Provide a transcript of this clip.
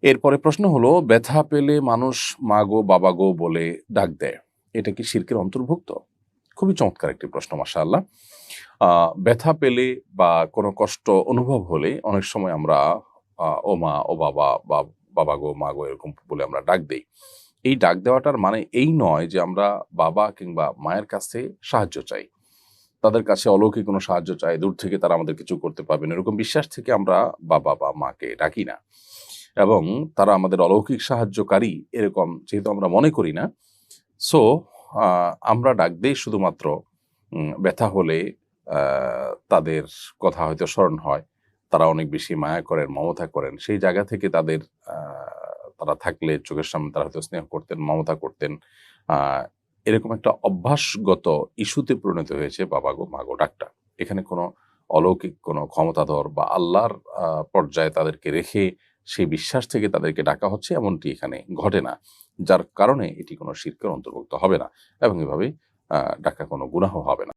এরপরে প্রশ্ন হলো, ব্যথা পেলে মানুষ মা গো বাবা গো বলে ডাক দেয়, এটা কি শিরকের অন্তর্ভুক্ত? খুবই চমৎকার একটি প্রশ্ন, মাশাআল্লাহ। ব্যথা পেলে বা কোনো কষ্ট অনুভব হলে অনেক সময় আমরা ও মা ও বাবা বা বাবা গো মা গো এরকম বলে আমরা ডাক দেই। এই ডাক দেওয়াটার মানে এই নয় যে আমরা বাবা কিংবা মায়ের কাছে সাহায্য চাই, তাদের কাছে অলৌকিক কোনো সাহায্য চাই, দূর থেকে তারা আমাদের কিছু করতে পারবেন এরকম বিশ্বাস থেকে আমরা বাবা বা মাকে ডাকি না। এবং তারা আমাদের অলৌকিক সাহায্যকারী এরকম যেহেতু আমরা মনে করি না, সো আমরা ডাক দেই শুধুমাত্র ব্যথা হলে তাদের কথা হয়তো স্মরণ হয়। তারা অনেক বেশি মায়া করেন, মমতা করেন। সেই জায়গা থেকে তাদের আ তারা থাকলে চোখের সামনে তারা হয়তো স্নেহ করতেন, মমতা করতেন। আ এরকম একটা অভ্যাসগত ইস্যুতে পরিণত হয়েছে বাবা গো, মা গো ডাকটা। এখানে কোনো অলৌকিক কোনো ক্ষমতাধর বা আল্লাহর পর্যায়ে তাদেরকে রেখে সেই বিশ্বাস থেকে তাদেরকে ডাকা হচ্ছে এমনটি এখানে ঘটে না। যার কারণে এটি কোনো শিরকের অন্তর্ভুক্ত হবে না এবং এভাবে ডাকা কোনো গুনাহ হবে না।